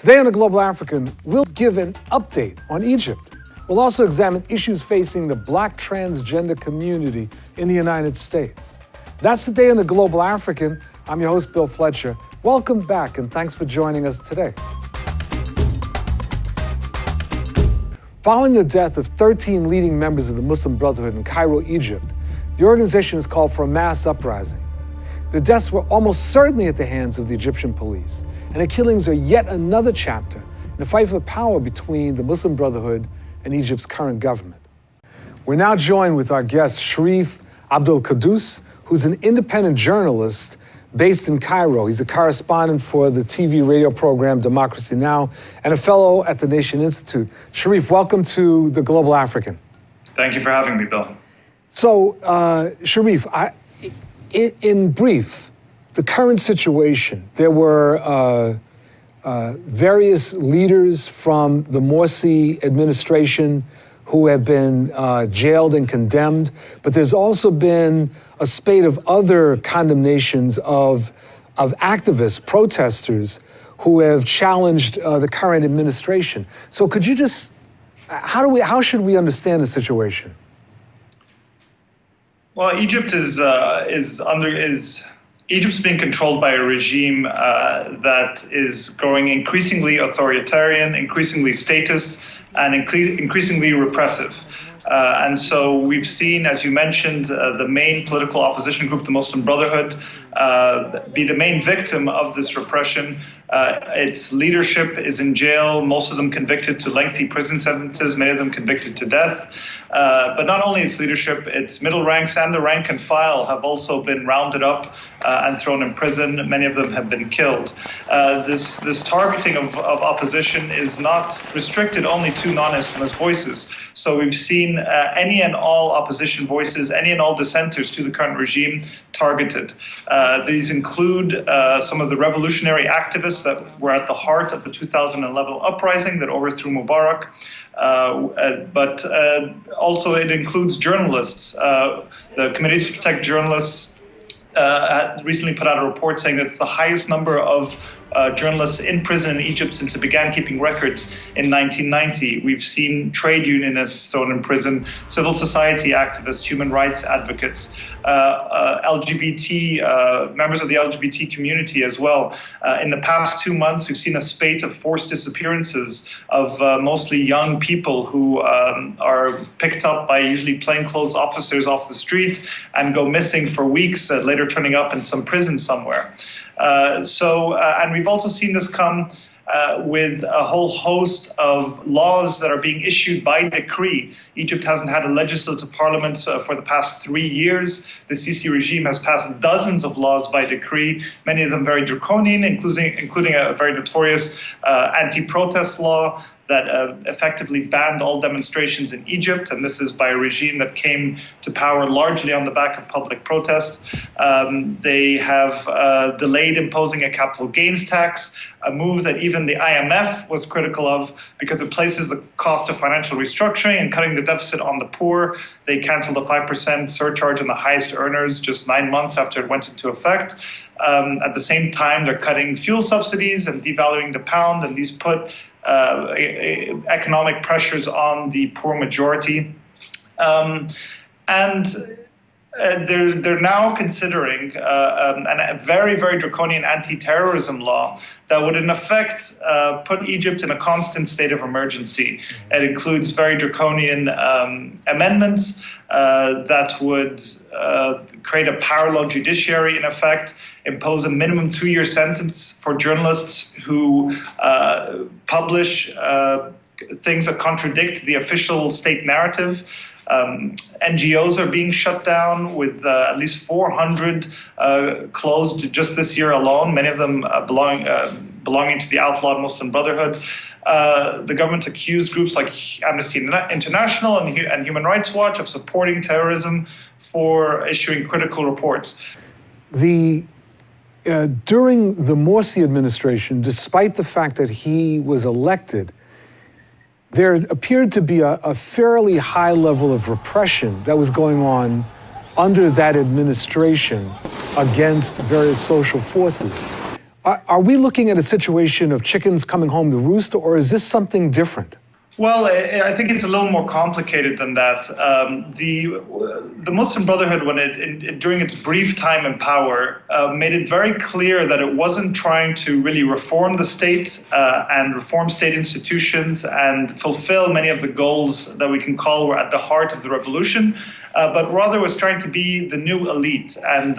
Today on The Global African, we'll give an update on Egypt. We'll also examine issues facing the Black transgender community in the United States. That's today on The Global African. I'm your host, Bill Fletcher. Welcome back, and thanks for joining us today. Following the death of 13 leading members of the Muslim Brotherhood in Cairo, Egypt, the organization has called for a mass uprising. The deaths were almost certainly at the hands of the Egyptian police, and the killings are yet another chapter in the fight for power between the Muslim Brotherhood and Egypt's current government. We're now joined with our guest, Sharif Abdel Kouddous, who's an independent journalist based in Cairo. He's a correspondent for the TV radio program Democracy Now! And a fellow at the Nation Institute. Sharif, welcome to The Global African. Thank you for having me, Bill. So, Sharif, in brief, the current situation, there were various leaders from the Morsi administration who have been jailed and condemned, but there's also been a spate of other condemnations of activists, protesters, who have challenged the current administration. So could you just, how should we understand the situation? Well, Egypt's being controlled by a regime that is growing increasingly authoritarian, increasingly statist, and increasingly repressive. And so we've seen, as you mentioned, the main political opposition group, the Muslim Brotherhood, be the main victim of this repression. Its leadership is in jail, most of them convicted to lengthy prison sentences, many of them convicted to death. But not only its leadership, its middle ranks and the rank and file have also been rounded up and thrown in prison. Many of them have been killed. This targeting of opposition is not restricted only to non-Islamist voices. So we've seen any and all opposition voices, any and all dissenters to the current regime targeted. These include some of the revolutionary activists that were at the heart of the 2011 uprising that overthrew Mubarak. But also it includes journalists. The Committee to Protect Journalists recently put out a report saying that it's the highest number of journalists in prison in Egypt since it began keeping records in 1990. We've seen trade unionists thrown in prison, civil society activists, human rights advocates, LGBT, members of the LGBT community as well. In the past 2 months, we've seen a spate of forced disappearances of mostly young people who are picked up by usually plainclothes officers off the street and go missing for weeks, later turning up in some prison somewhere. And we've also seen this come with a whole host of laws that are being issued by decree. Egypt hasn't had a legislative parliament for the past 3 years. The Sisi regime has passed dozens of laws by decree, many of them very draconian, including a very notorious anti-protest law that effectively banned all demonstrations in Egypt, and this is by a regime that came to power largely on the back of public protest. They have delayed imposing a capital gains tax, a move that even the IMF was critical of because it places the cost of financial restructuring and cutting the deficit on the poor. They canceled a 5% surcharge on the highest earners just 9 months after it went into effect. At the same time, they're cutting fuel subsidies and devaluing the pound, and these put economic pressures on the poor majority. They're now considering a very, very draconian anti-terrorism law that would, in effect, put Egypt in a constant state of emergency. It includes very draconian amendments that would create a parallel judiciary, in effect, impose a minimum 2-year sentence for journalists who publish things that contradict the official state narrative. NGOs are being shut down, with at least 400 closed just this year alone, many of them belonging to the outlawed Muslim Brotherhood. The government accused groups like Amnesty International and Human Rights Watch of supporting terrorism for issuing critical reports. During the Morsi administration, despite the fact that he was elected, there appeared to be a fairly high level of repression that was going on under that administration against various social forces. Are we looking at a situation of chickens coming home to roost, or is this something different? Well, I think it's a little more complicated than that. The Muslim Brotherhood, during its brief time in power, made it very clear that it wasn't trying to really reform the state and reform state institutions and fulfill many of the goals that we can call were at the heart of the revolution, but rather was trying to be the new elite and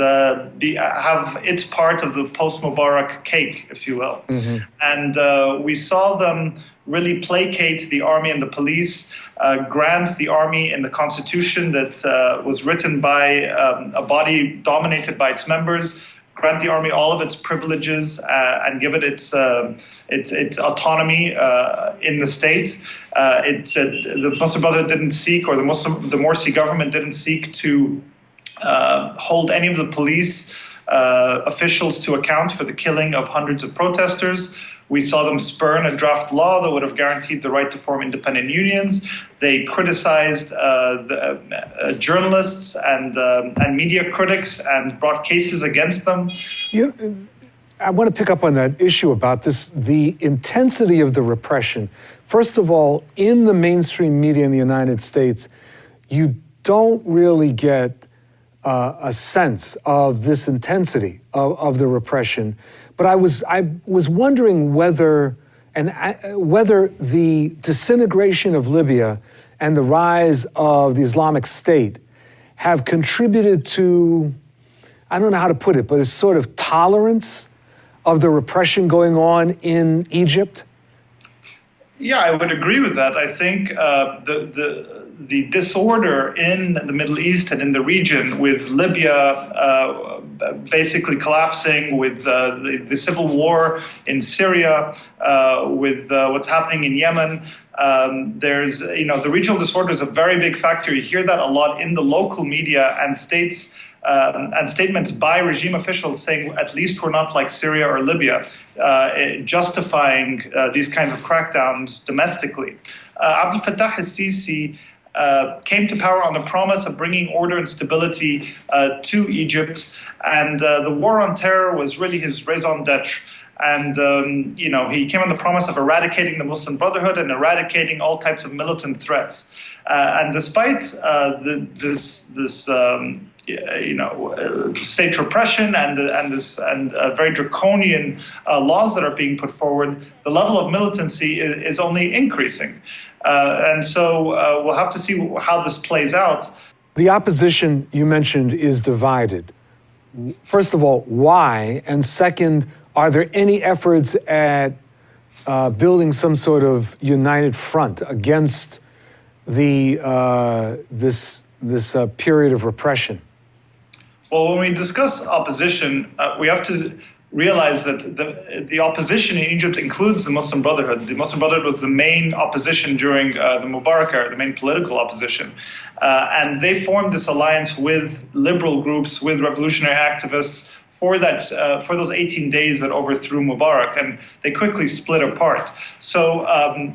have its part of the post-Mubarak cake, if you will. Mm-hmm. And we saw them really placate the army and the police, grant the army in the constitution that was written by a body dominated by its members, grant the army all of its privileges and give it its autonomy in the state. The Muslim Brotherhood didn't seek, or the Morsi government didn't seek to hold any of the police officials to account for the killing of hundreds of protesters. We saw them spurn a draft law that would have guaranteed the right to form independent unions. They criticized journalists and media critics and brought cases against them. I want to pick up on that issue about the intensity of the repression. First of all, in the mainstream media in the United States, you don't really get a sense of this intensity of the repression. But I was wondering whether the disintegration of Libya and the rise of the Islamic State have contributed to, I don't know how to put it, but a sort of tolerance of the repression going on in Egypt. Yeah, I would agree with that. I think the disorder in the Middle East and in the region, with Libya basically collapsing, with the civil war in Syria, with what's happening in Yemen, there's, the regional disorder is a very big factor. You hear that a lot in the local media and states. And statements by regime officials saying, at least we're not like Syria or Libya, justifying these kinds of crackdowns domestically. Abdel Fattah al-Sisi came to power on the promise of bringing order and stability to Egypt, and the war on terror was really his raison d'etre. And, he came on the promise of eradicating the Muslim Brotherhood and eradicating all types of militant threats. And despite this state repression and very draconian laws that are being put forward, the level of militancy is only increasing. And so we'll have to see how this plays out. The opposition you mentioned is divided. First of all, why? And second, are there any efforts at building some sort of united front against this period of repression? Well, when we discuss opposition, we have to realize that the opposition in Egypt includes the Muslim Brotherhood. The Muslim Brotherhood was the main opposition during the Mubarak era, the main political opposition. And they formed this alliance with liberal groups, with revolutionary activists for those 18 days that overthrew Mubarak, and they quickly split apart. So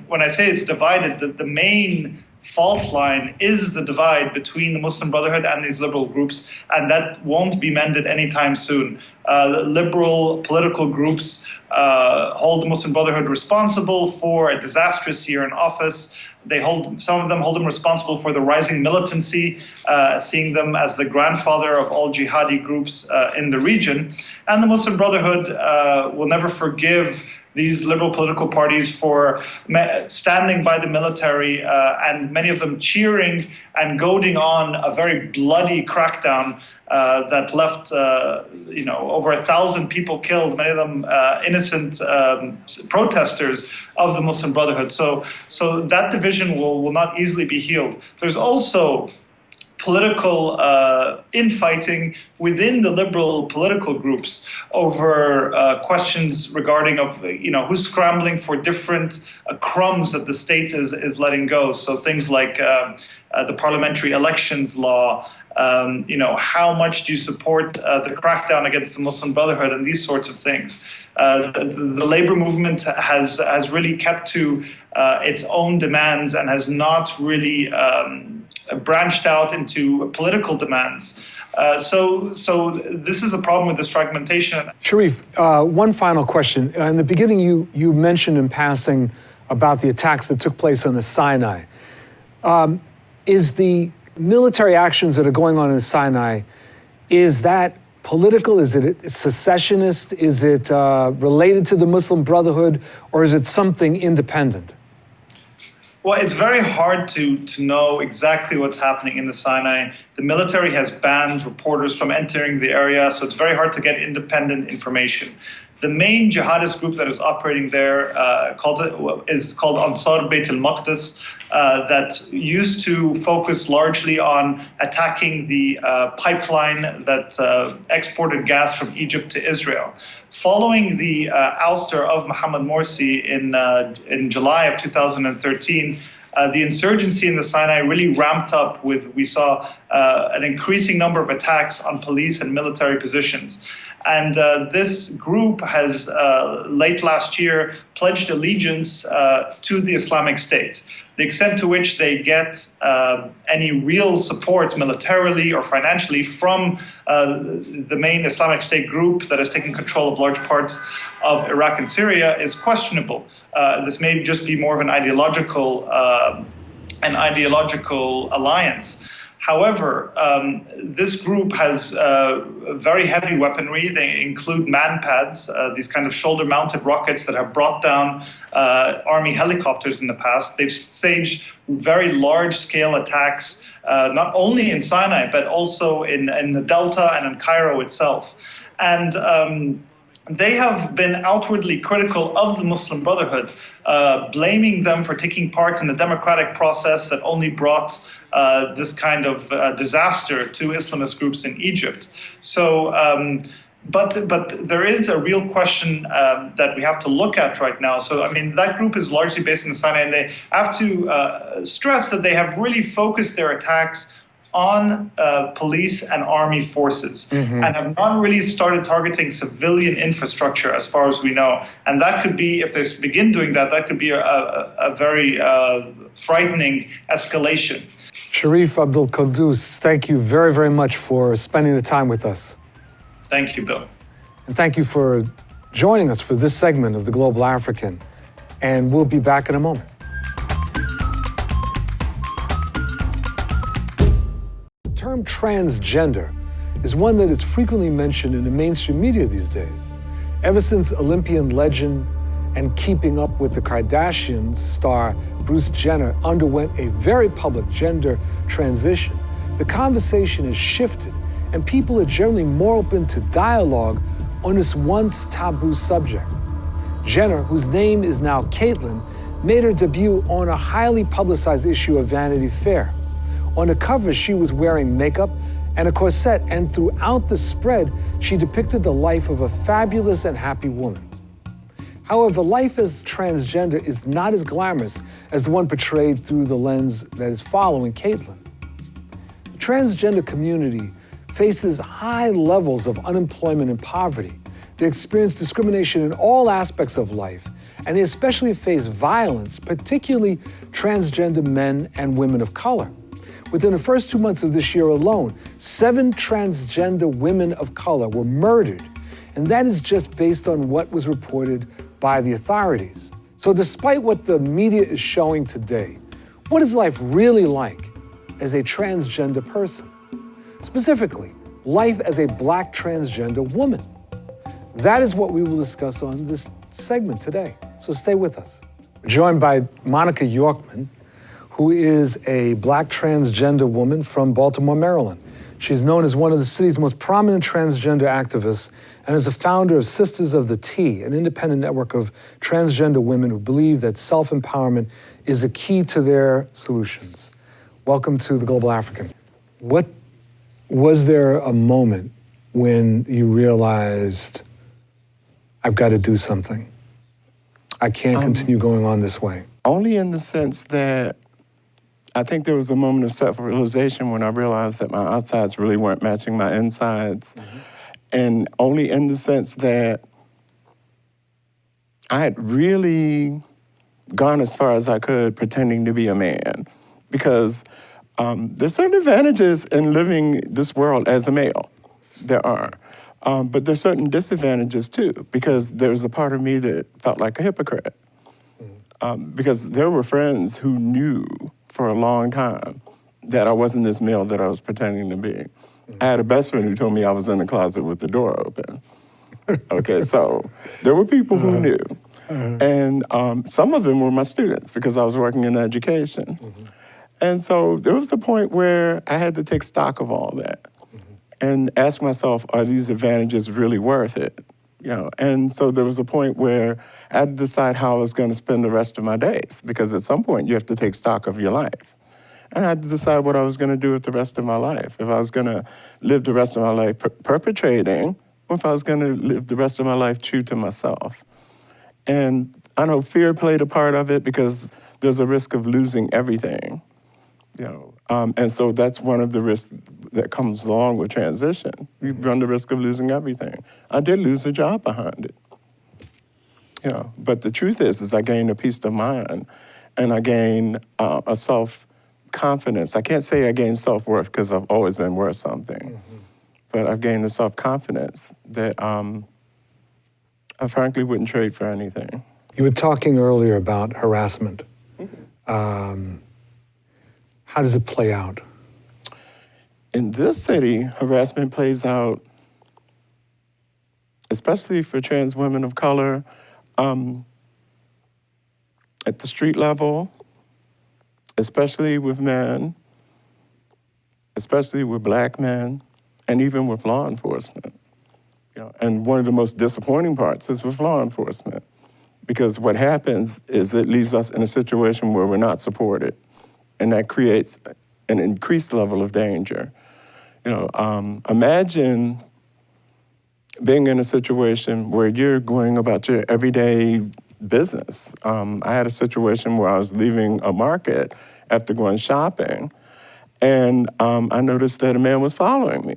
when I say it's divided, the main fault line is the divide between the Muslim Brotherhood and these liberal groups, and that won't be mended anytime soon. The liberal political groups hold the Muslim Brotherhood responsible for a disastrous year in office. Some of them hold them responsible for the rising militancy, seeing them as the grandfather of all jihadi groups in the region. And the Muslim Brotherhood will never forgive these liberal political parties for standing by the military, and many of them cheering and goading on a very bloody crackdown that left over 1,000 people killed, many of them innocent protesters of the Muslim Brotherhood. So that division will not easily be healed. There's also political infighting within the liberal political groups over questions regarding who's scrambling for different crumbs that the state is letting go. So things like the parliamentary elections law, how much do you support the crackdown against the Muslim Brotherhood and these sorts of things. The labor movement has really kept to its own demands and has not really branched out into political demands. So this is a problem with this fragmentation. Sharif, one final question. In the beginning, you mentioned in passing about the attacks that took place on the Sinai. Is the military actions that are going on in the Sinai, is that political? Is it secessionist? Is it related to the Muslim Brotherhood? Or is it something independent? Well, it's very hard to know exactly what's happening in the Sinai. The military has banned reporters from entering the area, so it's very hard to get independent information. The main jihadist group that is operating there is called Ansar Beit al-Maqdis, that used to focus largely on attacking the pipeline that exported gas from Egypt to Israel. Following the ouster of Mohammed Morsi in July of 2013, the insurgency in the Sinai really ramped up we saw an increasing number of attacks on police and military positions. And this group has, late last year, pledged allegiance to the Islamic State. The extent to which they get any real support militarily or financially from the main Islamic State group that has taken control of large parts of Iraq and Syria is questionable. This may just be more of an ideological alliance. However, this group has very heavy weaponry. They include man-pads, these kind of shoulder-mounted rockets that have brought down army helicopters in the past. They've staged very large-scale attacks, not only in Sinai, but also in the Delta and in Cairo itself. And they have been outwardly critical of the Muslim Brotherhood, blaming them for taking part in the democratic process that only brought this kind of disaster to Islamist groups in Egypt. So, but there is a real question that we have to look at right now. So, I mean, that group is largely based in the Sinai, and they have to stress that they have really focused their attacks on police and army forces, and have not really started targeting civilian infrastructure as far as we know. And that could be, if they begin doing that, that could be a very frightening escalation. Sharif Abdel Kouddous, thank you very, very much for spending the time with us. Thank you, Bill. And thank you for joining us for this segment of The Global African. And we'll be back in a moment. The term transgender is one that is frequently mentioned in the mainstream media these days. Ever since Olympian legend and Keeping Up with the Kardashians star Bruce Jenner underwent a very public gender transition, the conversation has shifted and people are generally more open to dialogue on this once taboo subject. Jenner, whose name is now Caitlyn, made her debut on a highly publicized issue of Vanity Fair. On the cover, she was wearing makeup and a corset, and throughout the spread, she depicted the life of a fabulous and happy woman. However, life as transgender is not as glamorous as the one portrayed through the lens that is following Caitlyn. The transgender community faces high levels of unemployment and poverty. They experience discrimination in all aspects of life, and they especially face violence, particularly transgender men and women of color. Within the first 2 months of this year alone, 7 transgender women of color were murdered, and that is just based on what was reported by the authorities. So despite what the media is showing today, what is life really like as a transgender person? Specifically, life as a Black transgender woman. That is what we will discuss on this segment today. So stay with us. We're joined by Monica Yorkman, who is a Black transgender woman from Baltimore, Maryland. She's known as one of the city's most prominent transgender activists and is the founder of Sisters of the T, an independent network of transgender women who believe that self-empowerment is the key to their solutions. Welcome to The Global African. Was there a moment when you realized, I've got to do something? I can't continue going on this way. Only in the sense that I think there was a moment of self-realization when I realized that my outsides really weren't matching my insides. And only in the sense that I had really gone as far as I could pretending to be a man. Because There's certain advantages in living this world as a male. There are. But there's certain disadvantages too, because there's a part of me that felt like a hypocrite. Because there were friends who knew for a long time that I wasn't this male that I was pretending to be. I had a best friend who told me I was in the closet with the door open. Okay, so there were people who knew. And some of them were my students because I was working in education. And so there was a point where I had to take stock of all that and ask myself, are these advantages really worth it? You know, and so there was a point where I had to decide how I was going to spend the rest of my days, because at some point you have to take stock of your life. And I had to decide what I was going to do with the rest of my life. If I was going to live the rest of my life perpetrating, or if I was going to live the rest of my life true to myself. And I know fear played a part of it because there's a risk of losing everything. You know, and so that's one of the risks that comes along with transition. You run the risk of losing everything. I did lose a job behind it. You know, but the truth is I gained a peace of mind, and I gained a self-confidence. I can't say I gained self-worth because I've always been worth something, but I've gained the self-confidence that I frankly wouldn't trade for anything. You were talking earlier about harassment. How does it play out? In this city, harassment plays out, especially for trans women of color, at the street level, especially with men, especially with Black men, and even with law enforcement. You know, and one of the most disappointing parts is with law enforcement, because what happens is it leaves us in a situation where we're not supported. And that creates an increased level of danger. You know, imagine being in a situation where you're going about your everyday business. I had a situation where I was leaving a market after going shopping, and I noticed that a man was following me.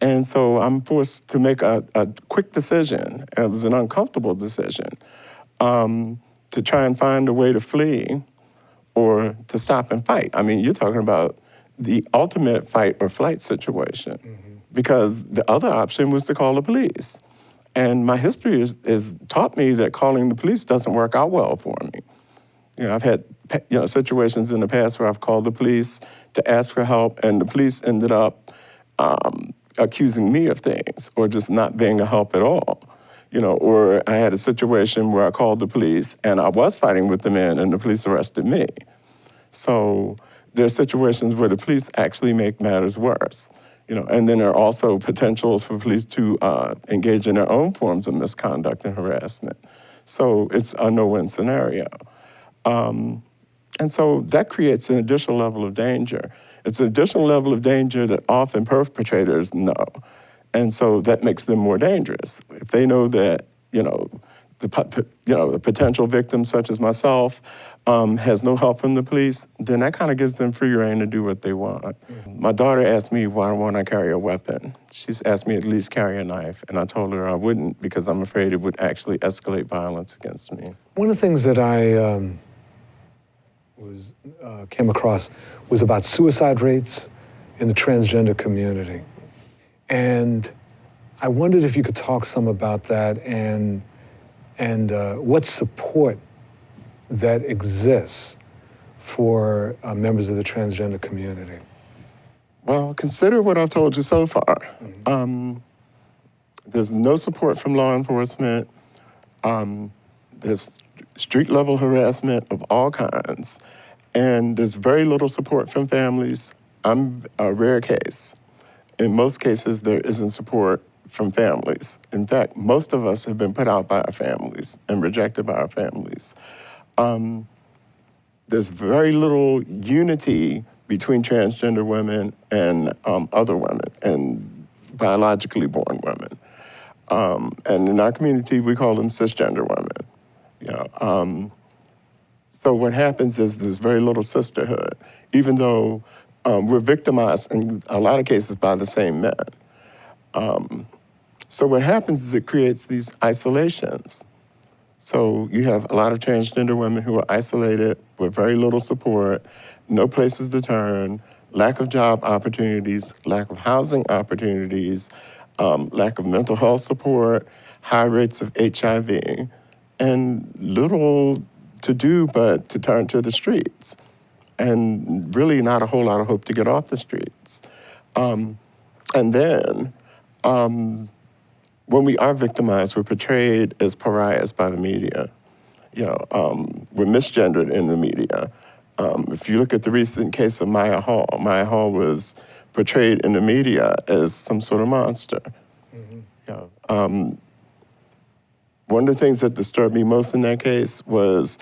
And so I'm forced to make a quick decision. It was an uncomfortable decision to try and find a way to flee or to stop and fight. I mean, you're talking about the ultimate fight or flight situation, because the other option was to call the police. And my history is taught me that calling the police doesn't work out well for me. You know, I've had situations in the past where I've called the police to ask for help, and the police ended up accusing me of things or just not being a help at all. You know, or I had a situation where I called the police and I was fighting with the man and the police arrested me. So there are situations where the police actually make matters worse. You know, and then there are also potentials for police to engage in their own forms of misconduct and harassment. So it's a no-win scenario. And so that creates an additional level of danger. It's an additional level of danger that often perpetrators know. And so that makes them more dangerous. If they know that, the potential victim, such as myself, has no help from the police, then that kind of gives them free rein to do what they want. My daughter asked me why won't I carry a weapon. She's asked me at least carry a knife, and I told her I wouldn't because I'm afraid it would actually escalate violence against me. One of the things that I came across was about suicide rates in the transgender community. And I wondered if you could talk some about that and what support that exists for members of the transgender community. Well, consider what I've told you so far. There's no support from law enforcement. There's street-level harassment of all kinds. And there's very little support from families. I'm a rare case. In most cases, there isn't support from families. In fact, most of us have been put out by our families and rejected by our families. There's very little unity between transgender women and other women and biologically born women. And in our community, we call them cisgender women. You know, so what happens is there's very little sisterhood, even though we're victimized in a lot of cases by the same men. So what happens is it creates these isolations. So you have a lot of transgender women who are isolated with very little support, no places to turn, lack of job opportunities, lack of housing opportunities, lack of mental health support, high rates of HIV, and little to do but to turn to the streets, and really not a whole lot of hope to get off the streets. And then, when we are victimized, we're portrayed as pariahs by the media. We're misgendered in the media. If you look at the recent case of Maya Hall was portrayed in the media as some sort of monster. One of the things that disturbed me most in that case was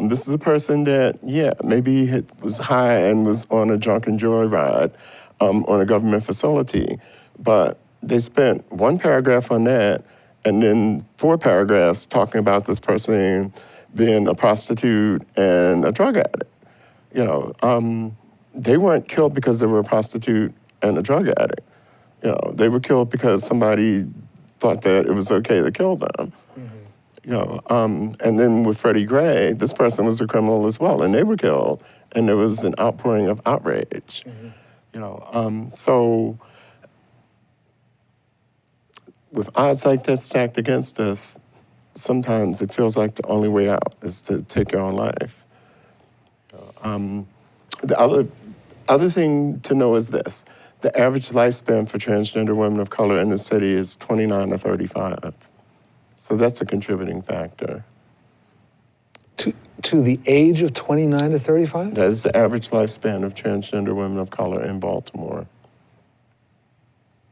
this is a person that, maybe was high and was on a drunken joyride on a government facility, but they spent one paragraph on that and then 4 paragraphs talking about this person being a prostitute and a drug addict. They weren't killed because they were a prostitute and a drug addict. They were killed because somebody thought that it was okay to kill them. And then with Freddie Gray, this person was a criminal as well, and they were killed, and there was an outpouring of outrage. So with odds like that stacked against us, sometimes it feels like the only way out is to take your own life. The other thing to know is this: the average lifespan for transgender women of color in the city is 29 to 35. So that's a contributing factor. To the age of 29 to 35? That is the average lifespan of transgender women of color in Baltimore.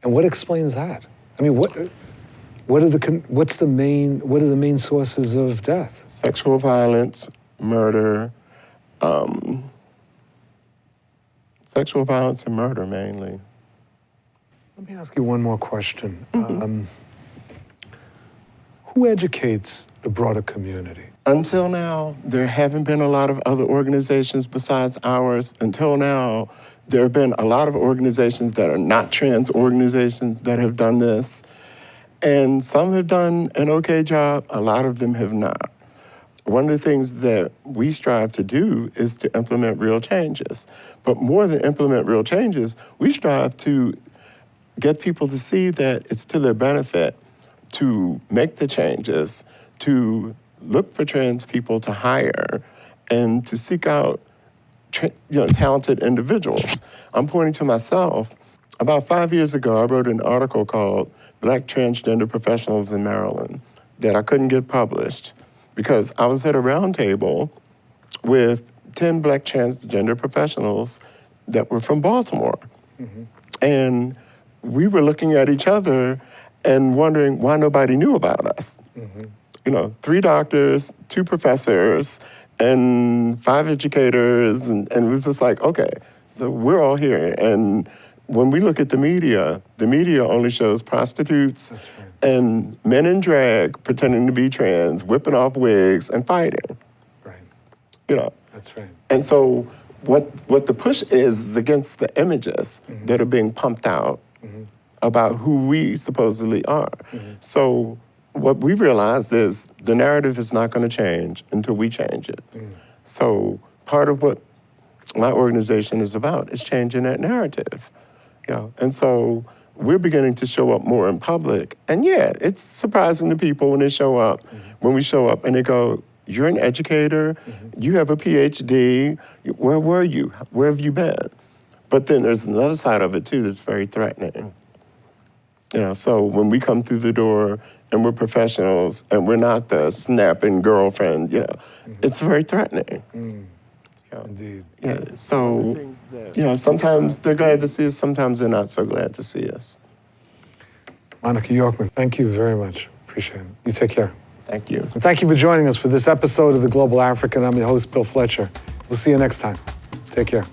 And what explains that? I mean, what are the main sources of death? Sexual violence, murder, sexual violence and murder mainly. Let me ask you one more question. Who educates the broader community? Until now, there haven't been a lot of other organizations besides ours. Until now, there have been a lot of organizations that are not trans organizations that have done this. And some have done an okay job, a lot of them have not. One of the things that we strive to do is to implement real changes. But more than implement real changes, we strive to get people to see that it's to their benefit to make the changes, to look for trans people to hire, and to seek out talented individuals. I'm pointing to myself. About 5 years ago, I wrote an article called Black Transgender Professionals in Maryland that I couldn't get published because I was at a round table with 10 Black transgender professionals that were from Baltimore. And we were looking at each other and wondering why nobody knew about us. 3 doctors, 2 professors, and 5 educators, and it was just like, okay, so we're all here. And when we look at the media only shows prostitutes and men in drag pretending to be trans, whipping off wigs and fighting. That's right. And so what the push is against the images that are being pumped out about who we supposedly are. So what we realized is the narrative is not going to change until we change it. So part of what my organization is about is changing that narrative. And so we're beginning to show up more in public. And it's surprising to people when they show up, when we show up and they go, you're an educator, you have a PhD, where were you? Where have you been? But then there's another side of it too that's very threatening. So when we come through the door and we're professionals and we're not the snapping girlfriend, it's very threatening. Indeed. So, sometimes they're glad to see us, sometimes they're not so glad to see us. Monica Yorkman, thank you very much. Appreciate it. You take care. Thank you. And thank you for joining us for this episode of The Global African. I'm your host, Bill Fletcher. We'll see you next time. Take care.